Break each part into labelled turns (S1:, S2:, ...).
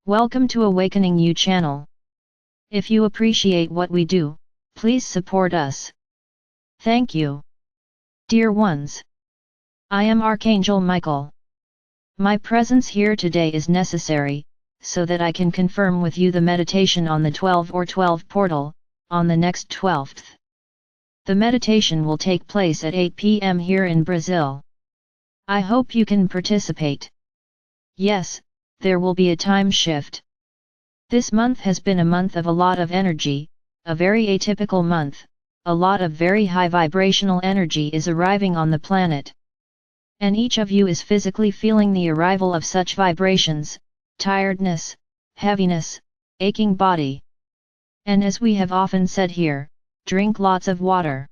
S1: Welcome to Awakening You channel. If you appreciate what we do, please support us. Thank you. Dear ones, I am Archangel Michael. My presence here today is necessary, so that I can confirm with you the meditation on the 12 portal, on the next 12th. The meditation will take place at 8 p.m. here in Brazil. I hope you can participate. Yes, there will be a time shift. This month has been a month of a lot of energy, a very atypical month. A lot of very high vibrational energy is arriving on the planet. And each of you is physically feeling the arrival of such vibrations, tiredness, heaviness, aching body. And as we have often said here, drink lots of water.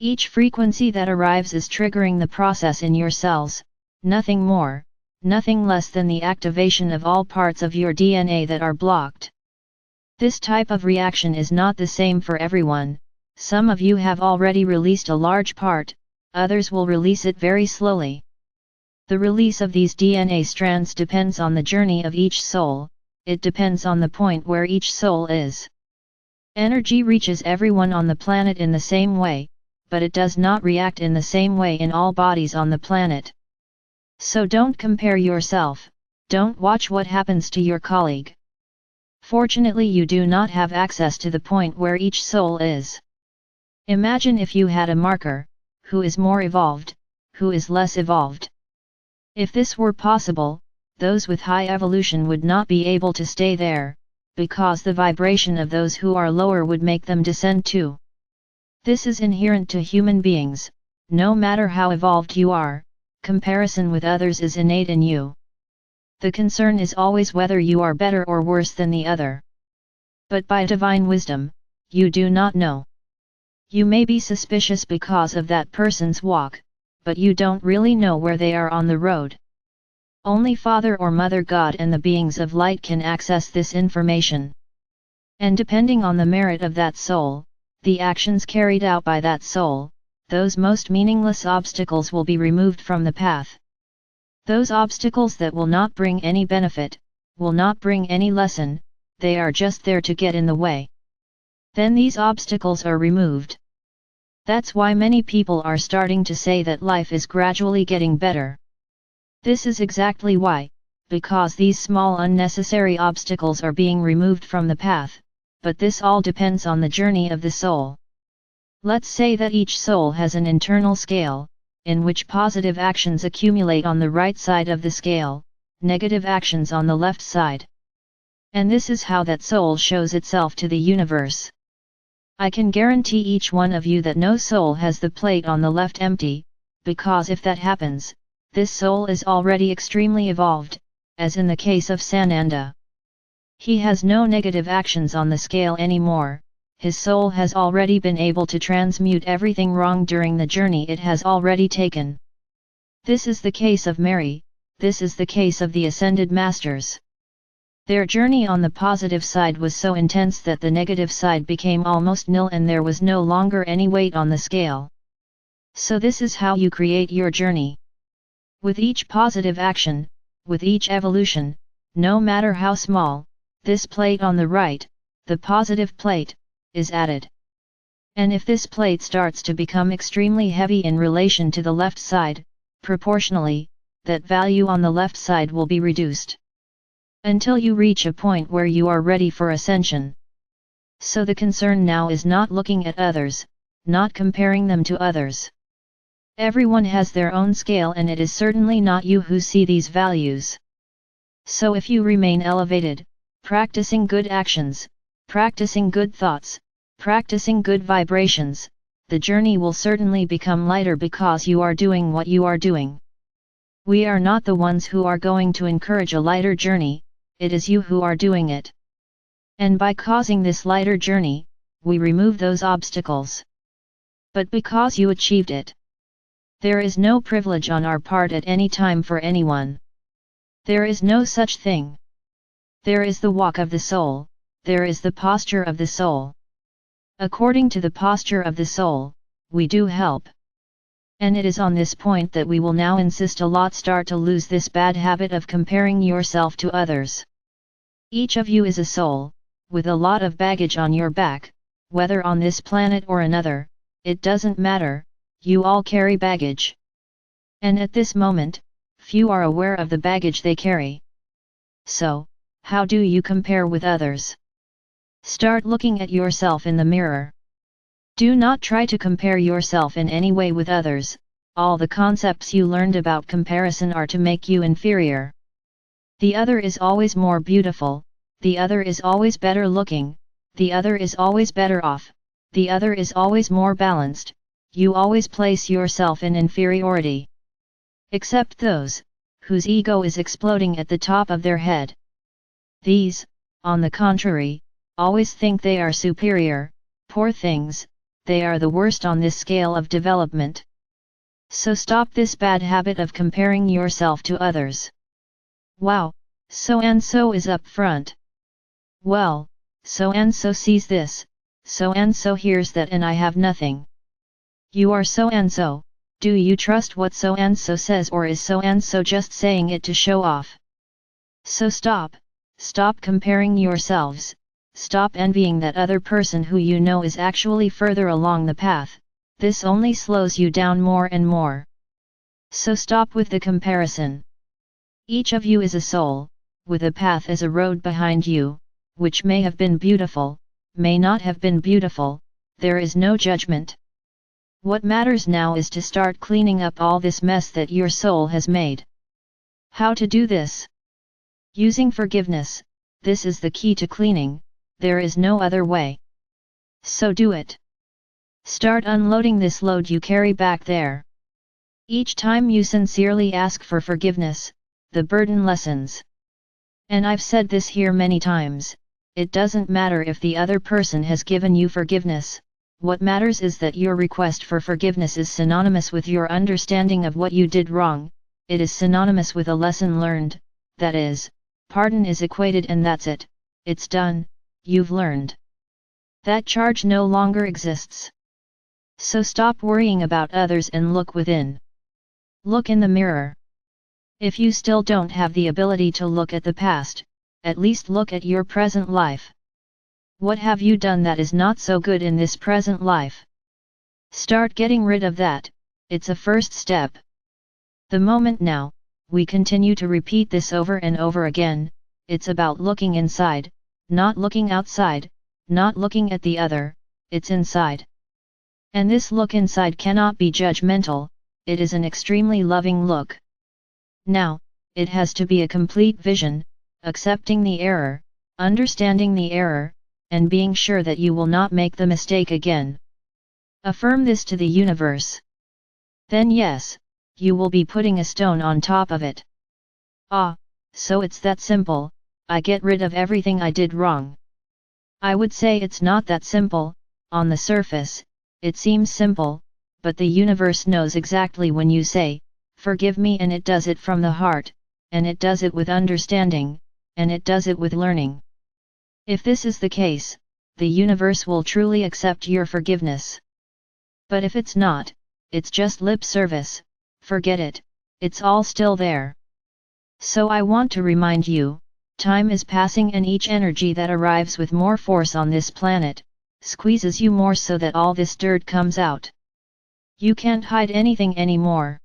S1: Each frequency that arrives is triggering the process in your cells, nothing more, nothing less than the activation of all parts of your DNA that are blocked. This type of reaction is not the same for everyone. Some of you have already released a large part, others will release it very slowly. The release of these DNA strands depends on the journey of each soul, it depends on the point where each soul is. Energy reaches everyone on the planet in the same way, but it does not react in the same way in all bodies on the planet. So don't compare yourself, don't watch what happens to your colleague. Fortunately, you do not have access to the point where each soul is. Imagine if you had a marker, who is more evolved, who is less evolved. If this were possible, those with high evolution would not be able to stay there, because the vibration of those who are lower would make them descend too. This is inherent to human beings, no matter how evolved you are, comparison with others is innate in you. The concern is always whether you are better or worse than the other. But by divine wisdom, you do not know. You may be suspicious because of that person's walk, but you don't really know where they are on the road. Only Father or Mother God and the beings of light can access this information. And depending on the merit of that soul, the actions carried out by that soul, those most meaningless obstacles will be removed from the path. Those obstacles that will not bring any benefit, will not bring any lesson, they are just there to get in the way. Then these obstacles are removed. That's why many people are starting to say that life is gradually getting better. This is exactly why, because these small unnecessary obstacles are being removed from the path, but this all depends on the journey of the soul. Let's say that each soul has an internal scale, in which positive actions accumulate on the right side of the scale, negative actions on the left side. And this is how that soul shows itself to the universe. I can guarantee each one of you that no soul has the plate on the left empty, because if that happens, this soul is already extremely evolved, as in the case of Sananda. He has no negative actions on the scale anymore, his soul has already been able to transmute everything wrong during the journey it has already taken. This is the case of Mary, this is the case of the Ascended Masters. Their journey on the positive side was so intense that the negative side became almost nil and there was no longer any weight on the scale. So this is how you create your journey. With each positive action, with each evolution, no matter how small, this plate on the right, the positive plate, is added. And if this plate starts to become extremely heavy in relation to the left side, proportionally, that value on the left side will be reduced. Until you reach a point where you are ready for ascension. So the concern now is not looking at others, not comparing them to others. Everyone has their own scale and it is certainly not you who see these values. So if you remain elevated, practicing good actions, practicing good thoughts, practicing good vibrations, the journey will certainly become lighter because you are doing what you are doing. We are not the ones who are going to encourage a lighter journey, it is you who are doing it. And by causing this lighter journey, we remove those obstacles. But because you achieved it, there is no privilege on our part at any time for anyone. There is no such thing. There is the walk of the soul, there is the posture of the soul. According to the posture of the soul, we do help. And it is on this point that we will now insist a lot. Start to lose this bad habit of comparing yourself to others. Each of you is a soul, with a lot of baggage on your back, whether on this planet or another, it doesn't matter, you all carry baggage. And at this moment, few are aware of the baggage they carry. So, how do you compare with others? Start looking at yourself in the mirror. Do not try to compare yourself in any way with others, all the concepts you learned about comparison are to make you inferior. The other is always more beautiful, the other is always better looking, the other is always better off, the other is always more balanced, you always place yourself in inferiority. Except those, whose ego is exploding at the top of their head. These, on the contrary, always think they are superior, poor things, they are the worst on this scale of development. So stop this bad habit of comparing yourself to others. Wow, so-and-so is up front. Well, so-and-so sees this, so-and-so hears that and I have nothing. You are so-and-so, do you trust what so-and-so says or is so-and-so just saying it to show off? So stop comparing yourselves, stop envying that other person who you know is actually further along the path, this only slows you down more and more. So stop with the comparison. Each of you is a soul, with a path as a road behind you, which may have been beautiful, may not have been beautiful, there is no judgment. What matters now is to start cleaning up all this mess that your soul has made. How to do this? Using forgiveness, this is the key to cleaning, there is no other way. So do it. Start unloading this load you carry back there. Each time you sincerely ask for forgiveness, the burden lessens. And I've said this here many times, it doesn't matter if the other person has given you forgiveness, what matters is that your request for forgiveness is synonymous with your understanding of what you did wrong, it is synonymous with a lesson learned, that is, pardon is equated and that's it, it's done, you've learned. That charge no longer exists. So stop worrying about others and look within. Look in the mirror. If you still don't have the ability to look at the past, at least look at your present life. What have you done that is not so good in this present life? Start getting rid of that, it's a first step. The moment now, we continue to repeat this over and over again, it's about looking inside, not looking outside, not looking at the other, it's inside. And this look inside cannot be judgmental, it is an extremely loving look. Now, it has to be a complete vision, accepting the error, understanding the error, and being sure that you will not make the mistake again. Affirm this to the universe. Then yes, you will be putting a stone on top of it. Ah, so it's that simple, I get rid of everything I did wrong. I would say it's not that simple, on the surface, it seems simple, but the universe knows exactly when you say, forgive me, and it does it from the heart, and it does it with understanding, and it does it with learning. If this is the case, the universe will truly accept your forgiveness. But if it's not, it's just lip service, forget it, it's all still there. So I want to remind you, time is passing and each energy that arrives with more force on this planet, squeezes you more so that all this dirt comes out. You can't hide anything anymore.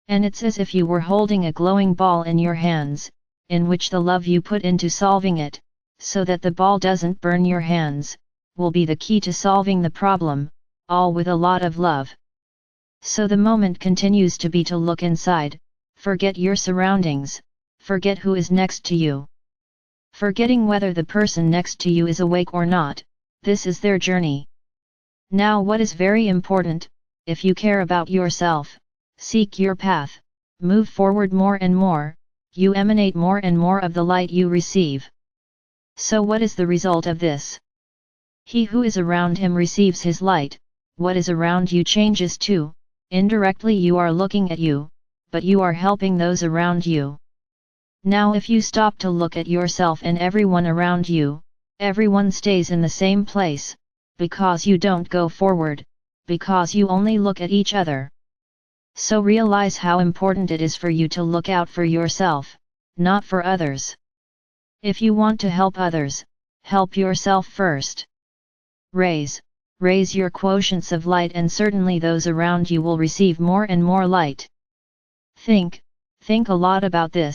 S1: And it's as if you were holding a glowing ball in your hands, in which the love you put into solving it, so that the ball doesn't burn your hands, will be the key to solving the problem, all with a lot of love. So the moment continues to be to look inside, forget your surroundings, forget who is next to you. Forgetting whether the person next to you is awake or not, this is their journey. Now what is very important, if you care about yourself, seek your path, move forward more and more, you emanate more and more of the light you receive. So what is the result of this? He who is around him receives his light, what is around you changes too, indirectly you are looking at you, but you are helping those around you. Now if you stop to look at yourself and everyone around you, everyone stays in the same place, because you don't go forward, because you only look at each other. So realize how important it is for you to look out for yourself, not for others. If you want to help others, help yourself first. Raise your quotients of light, and certainly those around you will receive more and more light. Think a lot about this.